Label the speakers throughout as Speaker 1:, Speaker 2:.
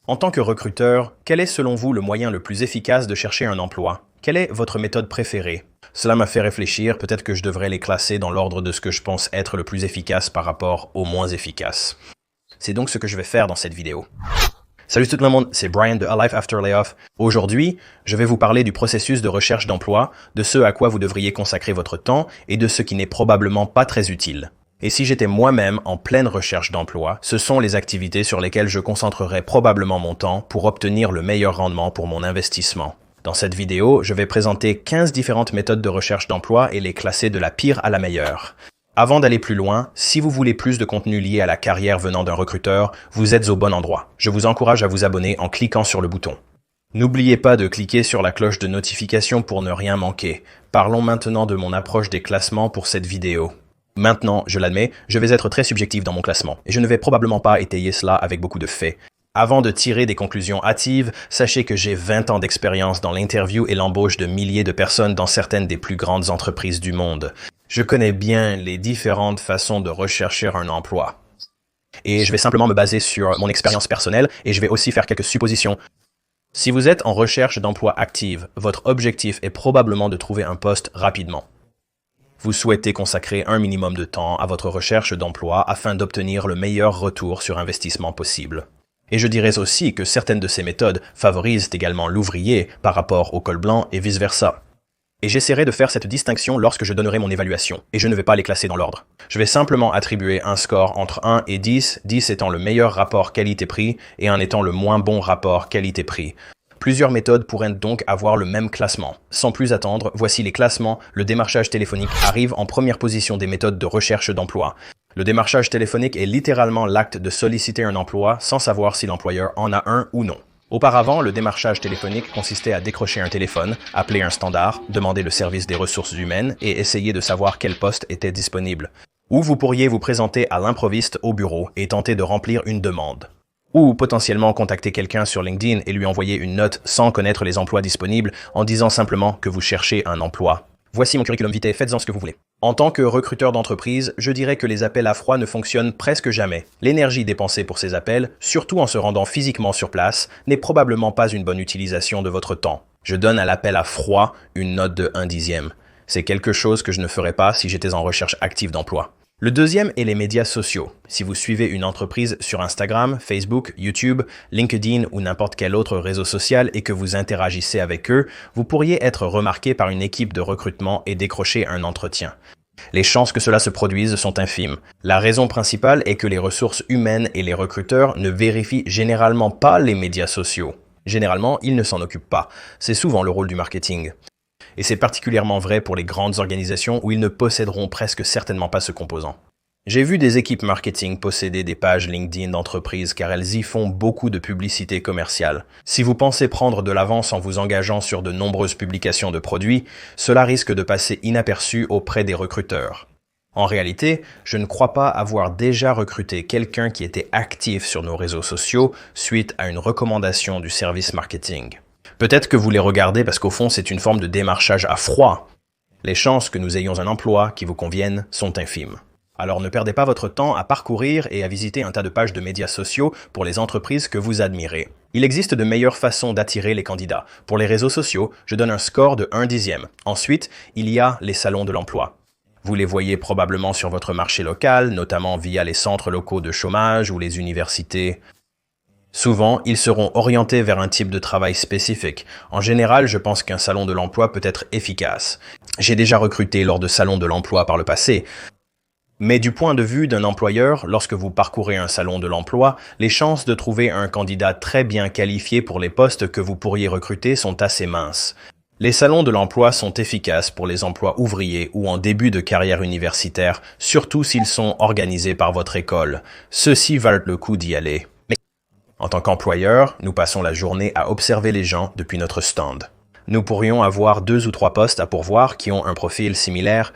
Speaker 1: En tant que recruteur, quel est selon vous le moyen le plus efficace de chercher un emploi? Quelle est votre méthode préférée? Cela m'a fait réfléchir, peut-être que je devrais les classer dans l'ordre de ce que je pense être le plus efficace par rapport au moins efficace. C'est donc ce que je vais faire dans cette vidéo. Salut tout le monde, c'est Brian de A Life After Layoff. Aujourd'hui, je vais vous parler du processus de recherche d'emploi, de ce à quoi vous devriez consacrer votre temps et de ce qui n'est probablement pas très utile. Et si j'étais moi-même en pleine recherche d'emploi, ce sont les activités sur lesquelles je concentrerais probablement mon temps pour obtenir le meilleur rendement pour mon investissement. Dans cette vidéo, je vais présenter 15 différentes méthodes de recherche d'emploi et les classer de la pire à la meilleure. Avant d'aller plus loin, si vous voulez plus de contenu lié à la carrière venant d'un recruteur, vous êtes au bon endroit. Je vous encourage à vous abonner en cliquant sur le bouton. N'oubliez pas de cliquer sur la cloche de notification pour ne rien manquer. Parlons maintenant de mon approche des classements pour cette vidéo. Maintenant, je l'admets, je vais être très subjectif dans mon classement, et je ne vais probablement pas étayer cela avec beaucoup de faits. Avant de tirer des conclusions hâtives, sachez que j'ai 20 ans d'expérience dans l'interview et l'embauche de milliers de personnes dans certaines des plus grandes entreprises du monde. Je connais bien les différentes façons de rechercher un emploi. Et je vais simplement me baser sur mon expérience personnelle et je vais aussi faire quelques suppositions. Si vous êtes en recherche d'emploi active, votre objectif est probablement de trouver un poste rapidement. Vous souhaitez consacrer un minimum de temps à votre recherche d'emploi afin d'obtenir le meilleur retour sur investissement possible. Et je dirais aussi que certaines de ces méthodes favorisent également l'ouvrier par rapport au col blanc et vice-versa. Et j'essaierai de faire cette distinction lorsque je donnerai mon évaluation, et je ne vais pas les classer dans l'ordre. Je vais simplement attribuer un score entre 1 et 10, 10 étant le meilleur rapport qualité-prix et 1 étant le moins bon rapport qualité-prix. Plusieurs méthodes pourraient donc avoir le même classement. Sans plus attendre, voici les classements. Le démarchage téléphonique arrive en première position des méthodes de recherche d'emploi. Le démarchage téléphonique est littéralement l'acte de solliciter un emploi sans savoir si l'employeur en a un ou non. Auparavant, le démarchage téléphonique consistait à décrocher un téléphone, appeler un standard, demander le service des ressources humaines et essayer de savoir quel poste était disponible. Ou vous pourriez vous présenter à l'improviste au bureau et tenter de remplir une demande. Ou potentiellement contacter quelqu'un sur LinkedIn et lui envoyer une note sans connaître les emplois disponibles en disant simplement que vous cherchez un emploi. Voici mon curriculum vitae, faites-en ce que vous voulez. En tant que recruteur d'entreprise, je dirais que les appels à froid ne fonctionnent presque jamais. L'énergie dépensée pour ces appels, surtout en se rendant physiquement sur place, n'est probablement pas une bonne utilisation de votre temps. Je donne à l'appel à froid une note de 1/10. C'est quelque chose que je ne ferais pas si j'étais en recherche active d'emploi. Le deuxième est les médias sociaux. Si vous suivez une entreprise sur Instagram, Facebook, YouTube, LinkedIn ou n'importe quel autre réseau social et que vous interagissez avec eux, vous pourriez être remarqué par une équipe de recrutement et décrocher un entretien. Les chances que cela se produise sont infimes. La raison principale est que les ressources humaines et les recruteurs ne vérifient généralement pas les médias sociaux. Généralement, ils ne s'en occupent pas. C'est souvent le rôle du marketing. Et c'est particulièrement vrai pour les grandes organisations où ils ne posséderont presque certainement pas ce composant. J'ai vu des équipes marketing posséder des pages LinkedIn d'entreprises car elles y font beaucoup de publicité commerciale. Si vous pensez prendre de l'avance en vous engageant sur de nombreuses publications de produits, cela risque de passer inaperçu auprès des recruteurs. En réalité, je ne crois pas avoir déjà recruté quelqu'un qui était actif sur nos réseaux sociaux suite à une recommandation du service marketing. Peut-être que vous les regardez parce qu'au fond, c'est une forme de démarchage à froid. Les chances que nous ayons un emploi qui vous convienne sont infimes. Alors ne perdez pas votre temps à parcourir et à visiter un tas de pages de médias sociaux pour les entreprises que vous admirez. Il existe de meilleures façons d'attirer les candidats. Pour les réseaux sociaux, je donne un score de 1/10. Ensuite, il y a les salons de l'emploi. Vous les voyez probablement sur votre marché local, notamment via les centres locaux de chômage ou les universités. Souvent, ils seront orientés vers un type de travail spécifique. En général, je pense qu'un salon de l'emploi peut être efficace. J'ai déjà recruté lors de salons de l'emploi par le passé. Mais du point de vue d'un employeur, lorsque vous parcourez un salon de l'emploi, les chances de trouver un candidat très bien qualifié pour les postes que vous pourriez recruter sont assez minces. Les salons de l'emploi sont efficaces pour les emplois ouvriers ou en début de carrière universitaire, surtout s'ils sont organisés par votre école. Ceux-ci valent le coup d'y aller. En tant qu'employeur, nous passons la journée à observer les gens depuis notre stand. Nous pourrions avoir 2 ou 3 postes à pourvoir qui ont un profil similaire.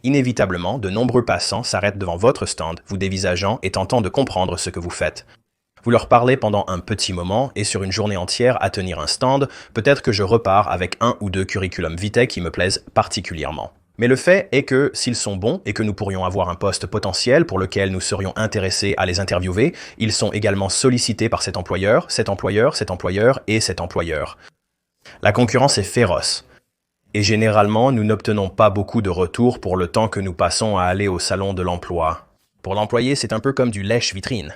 Speaker 1: Inévitablement, de nombreux passants s'arrêtent devant votre stand, vous dévisageant et tentant de comprendre ce que vous faites. Vous leur parlez pendant un petit moment et sur une journée entière à tenir un stand, peut-être que je repars avec 1 ou 2 curriculum vitae qui me plaisent particulièrement. Mais le fait est que s'ils sont bons et que nous pourrions avoir un poste potentiel pour lequel nous serions intéressés à les interviewer, ils sont également sollicités par cet employeur, cet employeur, cet employeur et cet employeur. La concurrence est féroce. Et généralement, nous n'obtenons pas beaucoup de retours pour le temps que nous passons à aller au salon de l'emploi. Pour l'employé, c'est un peu comme du lèche-vitrine.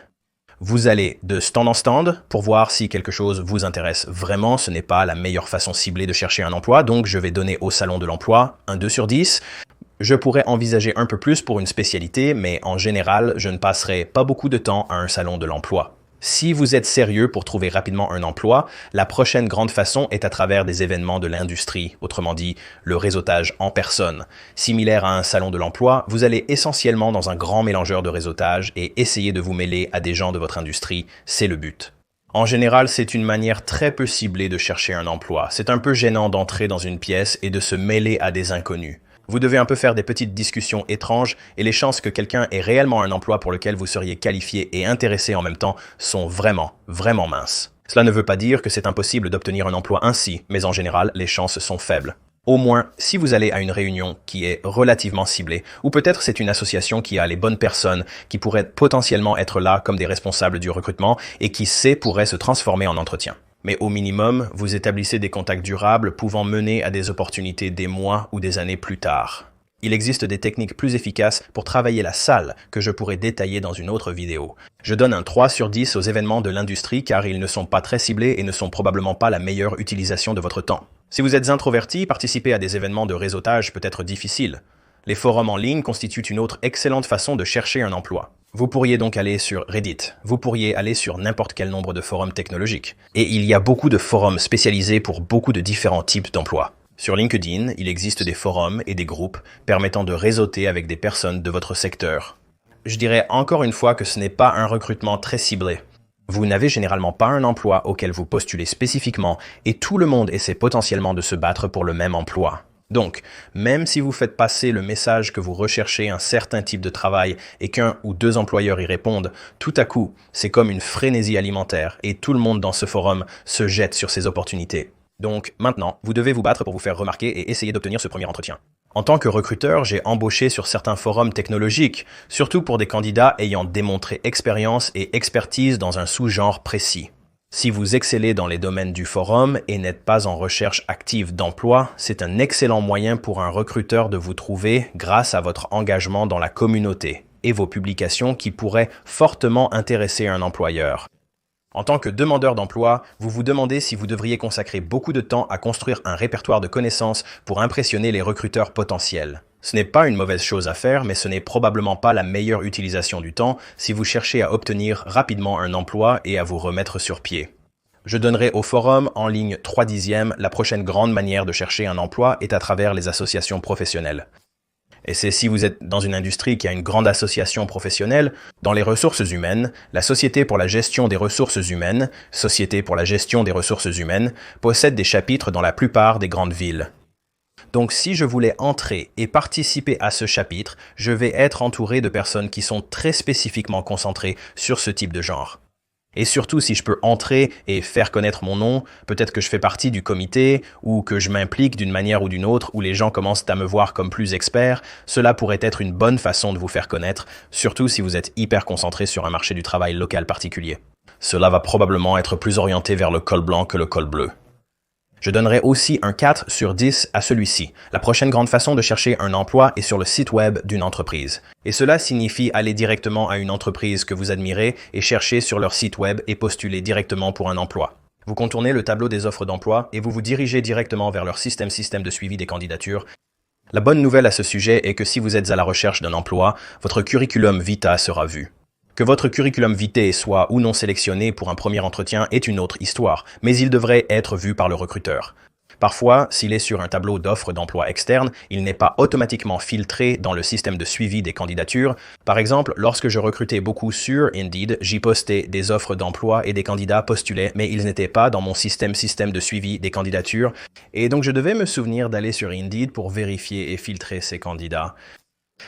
Speaker 1: Vous allez de stand en stand pour voir si quelque chose vous intéresse vraiment. Ce n'est pas la meilleure façon ciblée de chercher un emploi, donc je vais donner au salon de l'emploi un 2 sur 10. Je pourrais envisager un peu plus pour une spécialité, mais en général, je ne passerai pas beaucoup de temps à un salon de l'emploi. Si vous êtes sérieux pour trouver rapidement un emploi, la prochaine grande façon est à travers des événements de l'industrie, autrement dit, le réseautage en personne. Similaire à un salon de l'emploi, vous allez essentiellement dans un grand mélangeur de réseautage et essayer de vous mêler à des gens de votre industrie, c'est le but. En général, c'est une manière très peu ciblée de chercher un emploi. C'est un peu gênant d'entrer dans une pièce et de se mêler à des inconnus. Vous devez un peu faire des petites discussions étranges et les chances que quelqu'un ait réellement un emploi pour lequel vous seriez qualifié et intéressé en même temps sont vraiment, vraiment minces. Cela ne veut pas dire que c'est impossible d'obtenir un emploi ainsi, mais en général, les chances sont faibles. Au moins, si vous allez à une réunion qui est relativement ciblée, ou peut-être c'est une association qui a les bonnes personnes qui pourraient potentiellement être là comme des responsables du recrutement et qui sait pourrait se transformer en entretien. Mais au minimum, vous établissez des contacts durables pouvant mener à des opportunités des mois ou des années plus tard. Il existe des techniques plus efficaces pour travailler la salle que je pourrais détailler dans une autre vidéo. Je donne un 3 sur 10 aux événements de l'industrie car ils ne sont pas très ciblés et ne sont probablement pas la meilleure utilisation de votre temps. Si vous êtes introverti, participer à des événements de réseautage peut être difficile. Les forums en ligne constituent une autre excellente façon de chercher un emploi. Vous pourriez donc aller sur Reddit, vous pourriez aller sur n'importe quel nombre de forums technologiques. Et il y a beaucoup de forums spécialisés pour beaucoup de différents types d'emplois. Sur LinkedIn, il existe des forums et des groupes permettant de réseauter avec des personnes de votre secteur. Je dirais encore une fois que ce n'est pas un recrutement très ciblé. Vous n'avez généralement pas un emploi auquel vous postulez spécifiquement et tout le monde essaie potentiellement de se battre pour le même emploi. Donc, même si vous faites passer le message que vous recherchez un certain type de travail et qu'un ou deux employeurs y répondent, tout à coup, c'est comme une frénésie alimentaire et tout le monde dans ce forum se jette sur ces opportunités. Donc, maintenant, vous devez vous battre pour vous faire remarquer et essayer d'obtenir ce premier entretien. En tant que recruteur, j'ai embauché sur certains forums technologiques, surtout pour des candidats ayant démontré expérience et expertise dans un sous-genre précis. Si vous excellez dans les domaines du forum et n'êtes pas en recherche active d'emploi, c'est un excellent moyen pour un recruteur de vous trouver grâce à votre engagement dans la communauté et vos publications qui pourraient fortement intéresser un employeur. En tant que demandeur d'emploi, vous vous demandez si vous devriez consacrer beaucoup de temps à construire un répertoire de connaissances pour impressionner les recruteurs potentiels. Ce n'est pas une mauvaise chose à faire, mais ce n'est probablement pas la meilleure utilisation du temps si vous cherchez à obtenir rapidement un emploi et à vous remettre sur pied. Je donnerai au forum en ligne 3/10, la prochaine grande manière de chercher un emploi est à travers les associations professionnelles. Et c'est si vous êtes dans une industrie qui a une grande association professionnelle, dans les ressources humaines, la Société pour la gestion des ressources humaines, Société pour la gestion des ressources humaines, possède des chapitres dans la plupart des grandes villes. Donc si je voulais entrer et participer à ce chapitre, je vais être entouré de personnes qui sont très spécifiquement concentrées sur ce type de genre. Et surtout, si je peux entrer et faire connaître mon nom, peut-être que je fais partie du comité ou que je m'implique d'une manière ou d'une autre où les gens commencent à me voir comme plus expert, cela pourrait être une bonne façon de vous faire connaître, surtout si vous êtes hyper concentré sur un marché du travail local particulier. Cela va probablement être plus orienté vers le col blanc que le col bleu. Je donnerai aussi un 4 sur 10 à celui-ci. La prochaine grande façon de chercher un emploi est sur le site web d'une entreprise. Et cela signifie aller directement à une entreprise que vous admirez et chercher sur leur site web et postuler directement pour un emploi. Vous contournez le tableau des offres d'emploi et vous vous dirigez directement vers leur système de suivi des candidatures. La bonne nouvelle à ce sujet est que si vous êtes à la recherche d'un emploi, votre curriculum vitae sera vu. Que votre curriculum vitae soit ou non sélectionné pour un premier entretien est une autre histoire, mais il devrait être vu par le recruteur. Parfois, s'il est sur un tableau d'offres d'emploi externe, il n'est pas automatiquement filtré dans le système de suivi des candidatures. Par exemple, lorsque je recrutais beaucoup sur Indeed, j'y postais des offres d'emploi et des candidats postulaient, mais ils n'étaient pas dans mon système de suivi des candidatures. Et donc je devais me souvenir d'aller sur Indeed pour vérifier et filtrer ces candidats.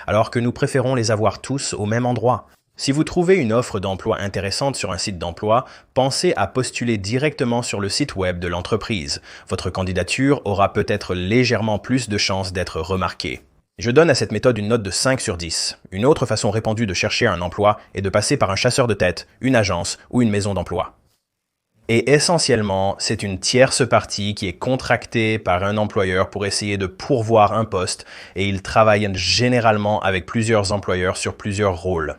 Speaker 1: Alors que nous préférons les avoir tous au même endroit. Si vous trouvez une offre d'emploi intéressante sur un site d'emploi, pensez à postuler directement sur le site web de l'entreprise. Votre candidature aura peut-être légèrement plus de chances d'être remarquée. Je donne à cette méthode une note de 5 sur 10. Une autre façon répandue de chercher un emploi est de passer par un chasseur de tête, une agence ou une maison d'emploi. Et essentiellement, c'est une tierce partie qui est contractée par un employeur pour essayer de pourvoir un poste et ils travaillent généralement avec plusieurs employeurs sur plusieurs rôles.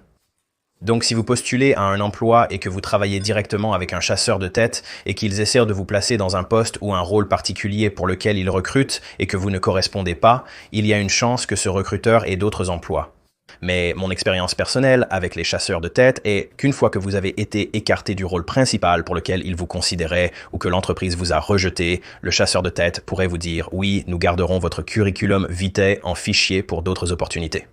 Speaker 1: Donc si vous postulez à un emploi et que vous travaillez directement avec un chasseur de tête et qu'ils essaient de vous placer dans un poste ou un rôle particulier pour lequel ils recrutent et que vous ne correspondez pas, il y a une chance que ce recruteur ait d'autres emplois. Mais mon expérience personnelle avec les chasseurs de tête est qu'une fois que vous avez été écarté du rôle principal pour lequel il vous considérait ou que l'entreprise vous a rejeté, le chasseur de tête pourrait vous dire « Oui, nous garderons votre curriculum vitae en fichier pour d'autres opportunités ».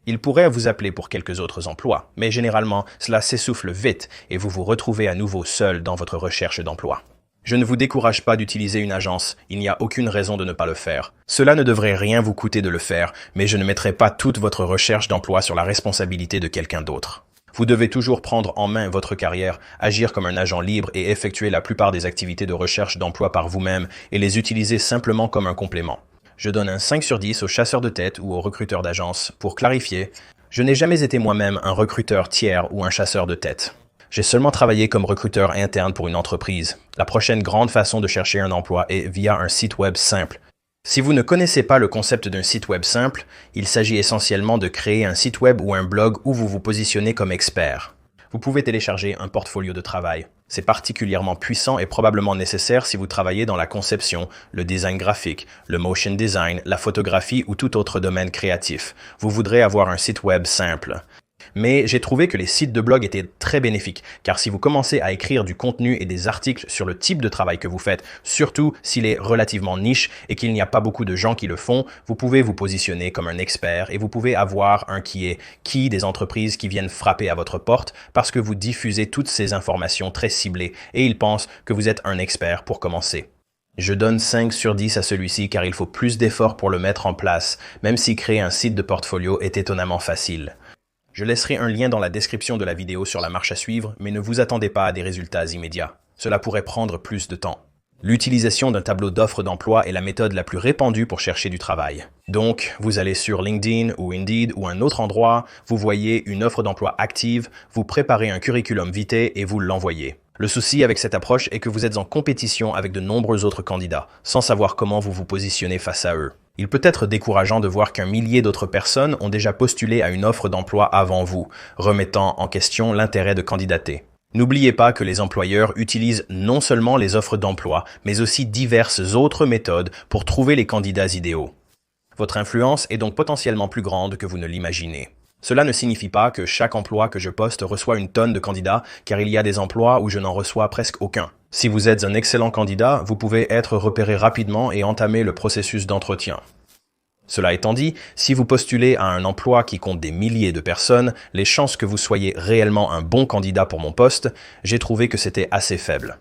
Speaker 1: Il pourrait vous appeler pour quelques autres emplois, mais généralement, cela s'essouffle vite et vous vous retrouvez à nouveau seul dans votre recherche d'emploi. Je ne vous décourage pas d'utiliser une agence, il n'y a aucune raison de ne pas le faire. Cela ne devrait rien vous coûter de le faire, mais je ne mettrai pas toute votre recherche d'emploi sur la responsabilité de quelqu'un d'autre. Vous devez toujours prendre en main votre carrière, agir comme un agent libre et effectuer la plupart des activités de recherche d'emploi par vous-même et les utiliser simplement comme un complément. Je donne un 5 sur 10 aux chasseurs de tête ou aux recruteurs d'agence. Pour clarifier, je n'ai jamais été moi-même un recruteur tiers ou un chasseur de tête. J'ai seulement travaillé comme recruteur interne pour une entreprise. La prochaine grande façon de chercher un emploi est via un site web simple. Si vous ne connaissez pas le concept d'un site web simple, il s'agit essentiellement de créer un site web ou un blog où vous vous positionnez comme expert. Vous pouvez télécharger un portfolio de travail. C'est particulièrement puissant et probablement nécessaire si vous travaillez dans la conception, le design graphique, le motion design, la photographie ou tout autre domaine créatif. Vous voudrez avoir un site web simple. Mais j'ai trouvé que les sites de blog étaient très bénéfiques, car si vous commencez à écrire du contenu et des articles sur le type de travail que vous faites, surtout s'il est relativement niche et qu'il n'y a pas beaucoup de gens qui le font, vous pouvez vous positionner comme un expert et vous pouvez avoir un qui des entreprises qui viennent frapper à votre porte parce que vous diffusez toutes ces informations très ciblées et ils pensent que vous êtes un expert pour commencer. Je donne 5 sur 10 à celui-ci car il faut plus d'efforts pour le mettre en place, même si créer un site de portfolio est étonnamment facile. Je laisserai un lien dans la description de la vidéo sur la marche à suivre, mais ne vous attendez pas à des résultats immédiats. Cela pourrait prendre plus de temps. L'utilisation d'un tableau d'offres d'emploi est la méthode la plus répandue pour chercher du travail. Donc, vous allez sur LinkedIn ou Indeed ou un autre endroit, vous voyez une offre d'emploi active, vous préparez un curriculum vitae et vous l'envoyez. Le souci avec cette approche est que vous êtes en compétition avec de nombreux autres candidats, sans savoir comment vous vous positionnez face à eux. Il peut être décourageant de voir qu'un millier d'autres personnes ont déjà postulé à une offre d'emploi avant vous, remettant en question l'intérêt de candidater. N'oubliez pas que les employeurs utilisent non seulement les offres d'emploi, mais aussi diverses autres méthodes pour trouver les candidats idéaux. Votre influence est donc potentiellement plus grande que vous ne l'imaginez. Cela ne signifie pas que chaque emploi que je poste reçoit une tonne de candidats, car il y a des emplois où je n'en reçois presque aucun. Si vous êtes un excellent candidat, vous pouvez être repéré rapidement et entamer le processus d'entretien. Cela étant dit, si vous postulez à un emploi qui compte des milliers de personnes, les chances que vous soyez réellement un bon candidat pour mon poste, j'ai trouvé que c'était assez faible.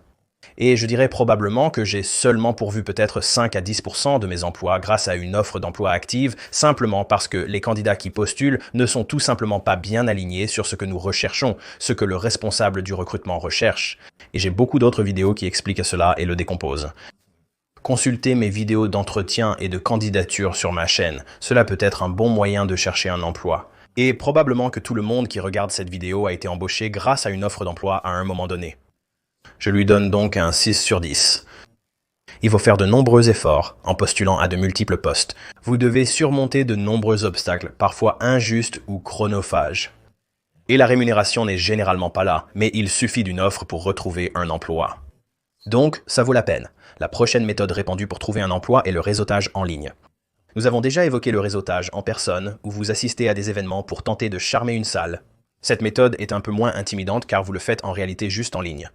Speaker 1: Et je dirais probablement que j'ai seulement pourvu peut-être 5 à 10% de mes emplois grâce à une offre d'emploi active, simplement parce que les candidats qui postulent ne sont tout simplement pas bien alignés sur ce que nous recherchons, ce que le responsable du recrutement recherche. Et j'ai beaucoup d'autres vidéos qui expliquent cela et le décomposent. Consultez mes vidéos d'entretien et de candidature sur ma chaîne. Cela peut être un bon moyen de chercher un emploi. Et probablement que tout le monde qui regarde cette vidéo a été embauché grâce à une offre d'emploi à un moment donné. Je lui donne donc un 6 sur 10. Il faut faire de nombreux efforts en postulant à de multiples postes. Vous devez surmonter de nombreux obstacles, parfois injustes ou chronophages. Et la rémunération n'est généralement pas là, mais il suffit d'une offre pour retrouver un emploi. Donc, ça vaut la peine. La prochaine méthode répandue pour trouver un emploi est le réseautage en ligne. Nous avons déjà évoqué le réseautage en personne, où vous assistez à des événements pour tenter de charmer une salle. Cette méthode est un peu moins intimidante car vous le faites en réalité juste en ligne.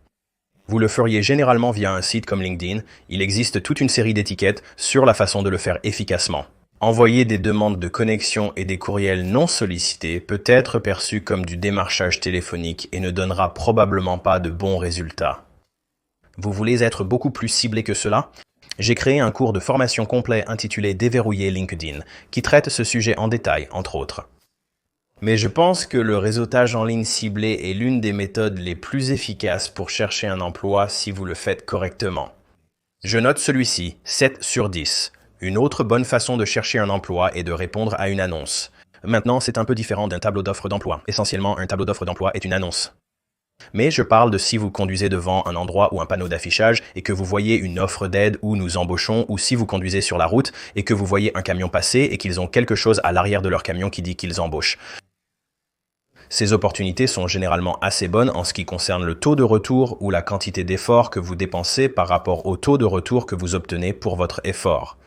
Speaker 1: Vous le feriez généralement via un site comme LinkedIn. Il existe toute une série d'étiquettes sur la façon de le faire efficacement. Envoyer des demandes de connexion et des courriels non sollicités peut être perçu comme du démarchage téléphonique et ne donnera probablement pas de bons résultats. Vous voulez être beaucoup plus ciblé que cela? J'ai créé un cours de formation complet intitulé Déverrouiller LinkedIn, qui traite ce sujet en détail, entre autres. Mais je pense que le réseautage en ligne ciblé est l'une des méthodes les plus efficaces pour chercher un emploi si vous le faites correctement. Je note celui-ci, 7 sur 10. Une autre bonne façon de chercher un emploi est de répondre à une annonce. Maintenant, c'est un peu différent d'un tableau d'offres d'emploi. Essentiellement, un tableau d'offres d'emploi est une annonce. Mais je parle de si vous conduisez devant un endroit ou un panneau d'affichage et que vous voyez une offre d'aide où nous embauchons, ou si vous conduisez sur la route et que vous voyez un camion passer et qu'ils ont quelque chose à l'arrière de leur camion qui dit qu'ils embauchent. Ces opportunités sont généralement assez bonnes en ce qui concerne le taux de retour ou la quantité d'effort que vous dépensez par rapport au taux de retour que vous obtenez pour votre effort.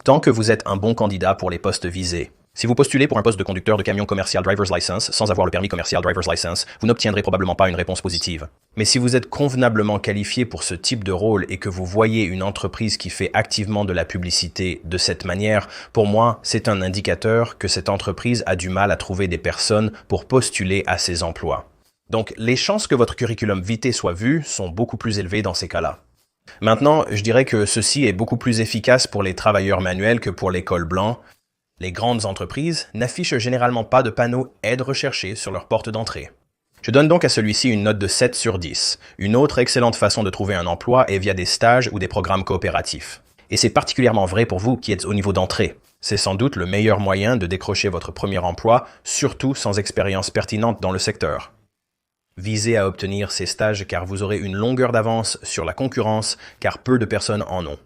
Speaker 1: Tant que vous êtes un bon candidat pour les postes visés. Si vous postulez pour un poste de conducteur de camion commercial driver's license sans avoir le permis commercial driver's license, vous n'obtiendrez probablement pas une réponse positive. Mais si vous êtes convenablement qualifié pour ce type de rôle et que vous voyez une entreprise qui fait activement de la publicité de cette manière, pour moi, c'est un indicateur que cette entreprise a du mal à trouver des personnes pour postuler à ces emplois. Donc, les chances que votre curriculum vitae soit vu sont beaucoup plus élevées dans ces cas-là. Maintenant, je dirais que ceci est beaucoup plus efficace pour les travailleurs manuels que pour les cols blancs. Les grandes entreprises n'affichent généralement pas de panneau « Aide recherchée » sur leur porte d'entrée. Je donne donc à celui-ci une note de 7 sur 10. Une autre excellente façon de trouver un emploi est via des stages ou des programmes coopératifs. Et c'est particulièrement vrai pour vous qui êtes au niveau d'entrée. C'est sans doute le meilleur moyen de décrocher votre premier emploi, surtout sans expérience pertinente dans le secteur. Visez à obtenir ces stages car vous aurez une longueur d'avance sur la concurrence, car peu de personnes en ont.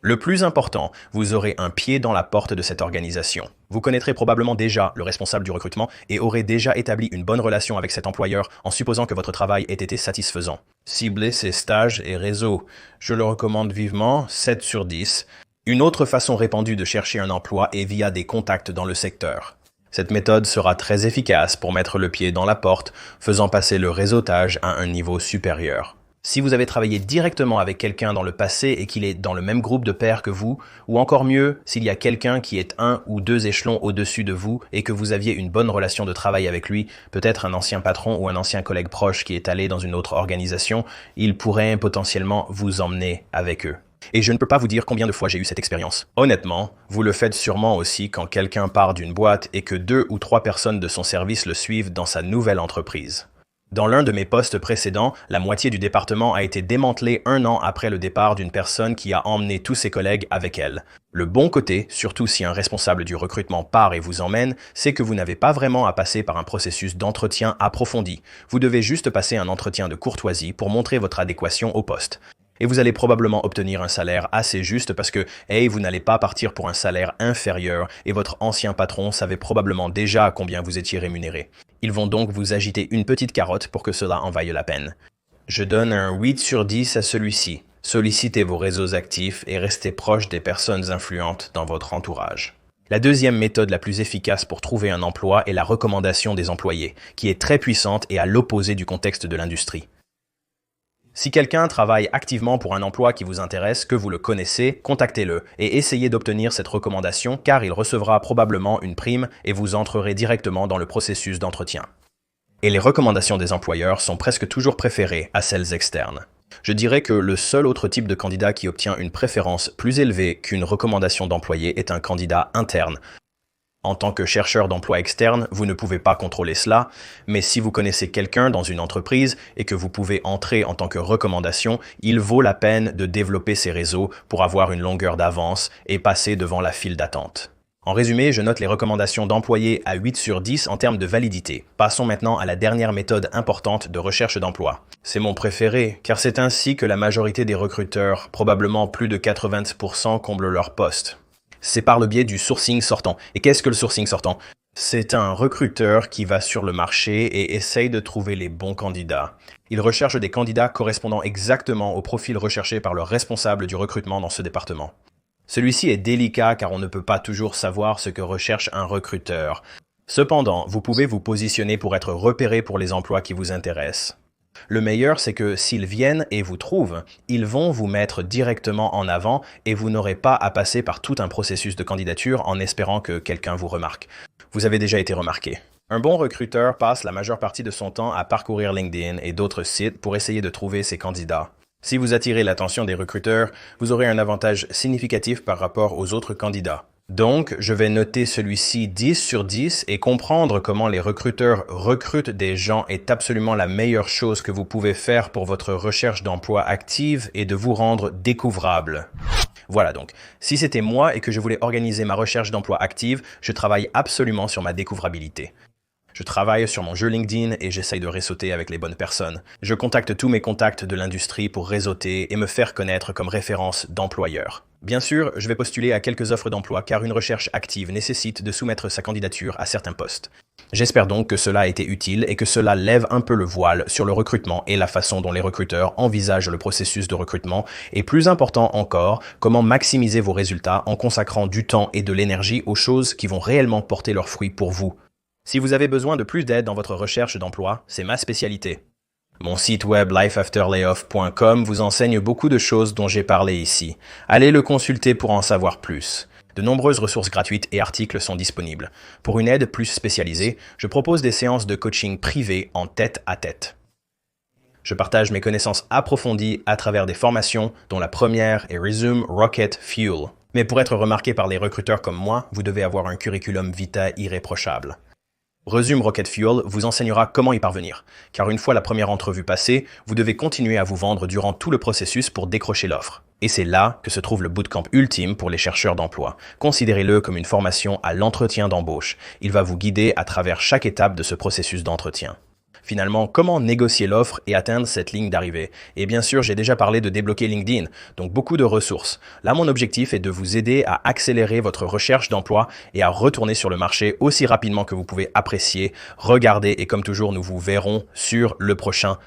Speaker 1: Le plus important, vous aurez un pied dans la porte de cette organisation. Vous connaîtrez probablement déjà le responsable du recrutement et aurez déjà établi une bonne relation avec cet employeur en supposant que votre travail ait été satisfaisant. Ciblez ces stages et réseaux. Je le recommande vivement, 7 sur 10. Une autre façon répandue de chercher un emploi est via des contacts dans le secteur. Cette méthode sera très efficace pour mettre le pied dans la porte, faisant passer le réseautage à un niveau supérieur. Si vous avez travaillé directement avec quelqu'un dans le passé et qu'il est dans le même groupe de pairs que vous, ou encore mieux, s'il y a quelqu'un qui est 1 ou 2 échelons au-dessus de vous et que vous aviez une bonne relation de travail avec lui, peut-être un ancien patron ou un ancien collègue proche qui est allé dans une autre organisation, il pourrait potentiellement vous emmener avec eux. Et je ne peux pas vous dire combien de fois j'ai eu cette expérience. Honnêtement, vous le faites sûrement aussi quand quelqu'un part d'une boîte et que 2 ou 3 personnes de son service le suivent dans sa nouvelle entreprise. Dans l'un de mes postes précédents, la moitié du département a été démantelée 1 an après le départ d'une personne qui a emmené tous ses collègues avec elle. Le bon côté, surtout si un responsable du recrutement part et vous emmène, c'est que vous n'avez pas vraiment à passer par un processus d'entretien approfondi. Vous devez juste passer un entretien de courtoisie pour montrer votre adéquation au poste. Et vous allez probablement obtenir un salaire assez juste parce que, vous n'allez pas partir pour un salaire inférieur et votre ancien patron savait probablement déjà à combien vous étiez rémunéré. Ils vont donc vous agiter une petite carotte pour que cela en vaille la peine. Je donne un 8 sur 10 à celui-ci. Sollicitez vos réseaux actifs et restez proche des personnes influentes dans votre entourage. La deuxième méthode la plus efficace pour trouver un emploi est la recommandation des employés, qui est très puissante et à l'opposé du contexte de l'industrie. Si quelqu'un travaille activement pour un emploi qui vous intéresse, que vous le connaissez, contactez-le et essayez d'obtenir cette recommandation car il recevra probablement une prime et vous entrerez directement dans le processus d'entretien. Et les recommandations des employeurs sont presque toujours préférées à celles externes. Je dirais que le seul autre type de candidat qui obtient une préférence plus élevée qu'une recommandation d'employé est un candidat interne. En tant que chercheur d'emploi externe, vous ne pouvez pas contrôler cela, mais si vous connaissez quelqu'un dans une entreprise et que vous pouvez entrer en tant que recommandation, il vaut la peine de développer ces réseaux pour avoir une longueur d'avance et passer devant la file d'attente. En résumé, je note les recommandations d'employés à 8 sur 10 en termes de validité. Passons maintenant à la dernière méthode importante de recherche d'emploi. C'est mon préféré, car c'est ainsi que la majorité des recruteurs, probablement plus de 80%, comblent leur poste. C'est par le biais du sourcing sortant. Et qu'est-ce que le sourcing sortant? C'est un recruteur qui va sur le marché et essaye de trouver les bons candidats. Il recherche des candidats correspondant exactement au profil recherché par le responsable du recrutement dans ce département. Celui-ci est délicat car on ne peut pas toujours savoir ce que recherche un recruteur. Cependant, vous pouvez vous positionner pour être repéré pour les emplois qui vous intéressent. Le meilleur, c'est que s'ils viennent et vous trouvent, ils vont vous mettre directement en avant et vous n'aurez pas à passer par tout un processus de candidature en espérant que quelqu'un vous remarque. Vous avez déjà été remarqué. Un bon recruteur passe la majeure partie de son temps à parcourir LinkedIn et d'autres sites pour essayer de trouver ses candidats. Si vous attirez l'attention des recruteurs, vous aurez un avantage significatif par rapport aux autres candidats. Donc, je vais noter celui-ci 10 sur 10 et comprendre comment les recruteurs recrutent des gens est absolument la meilleure chose que vous pouvez faire pour votre recherche d'emploi active et de vous rendre découvrable. Voilà donc, si c'était moi et que je voulais organiser ma recherche d'emploi active, je travaille absolument sur ma découvrabilité. Je travaille sur mon jeu LinkedIn et j'essaye de réseauter avec les bonnes personnes. Je contacte tous mes contacts de l'industrie pour réseauter et me faire connaître comme référence d'employeur. Bien sûr, je vais postuler à quelques offres d'emploi car une recherche active nécessite de soumettre sa candidature à certains postes. J'espère donc que cela a été utile et que cela lève un peu le voile sur le recrutement et la façon dont les recruteurs envisagent le processus de recrutement et plus important encore, comment maximiser vos résultats en consacrant du temps et de l'énergie aux choses qui vont réellement porter leurs fruits pour vous. Si vous avez besoin de plus d'aide dans votre recherche d'emploi, c'est ma spécialité. Mon site web lifeafterlayoff.com vous enseigne beaucoup de choses dont j'ai parlé ici. Allez le consulter pour en savoir plus. De nombreuses ressources gratuites et articles sont disponibles. Pour une aide plus spécialisée, je propose des séances de coaching privées en tête-à-tête. Je partage mes connaissances approfondies à travers des formations, dont la première est Resume Rocket Fuel. Mais pour être remarqué par les recruteurs comme moi, vous devez avoir un curriculum vitae irréprochable. Resume Rocket Fuel vous enseignera comment y parvenir, car une fois la première entrevue passée, vous devez continuer à vous vendre durant tout le processus pour décrocher l'offre. Et c'est là que se trouve le bootcamp ultime pour les chercheurs d'emploi. Considérez-le comme une formation à l'entretien d'embauche. Il va vous guider à travers chaque étape de ce processus d'entretien. Finalement, comment négocier l'offre et atteindre cette ligne d'arrivée? Et bien sûr, j'ai déjà parlé de débloquer LinkedIn, donc beaucoup de ressources. Là, mon objectif est de vous aider à accélérer votre recherche d'emploi et à retourner sur le marché aussi rapidement que vous pouvez apprécier, regarder et comme toujours, nous vous verrons sur le prochain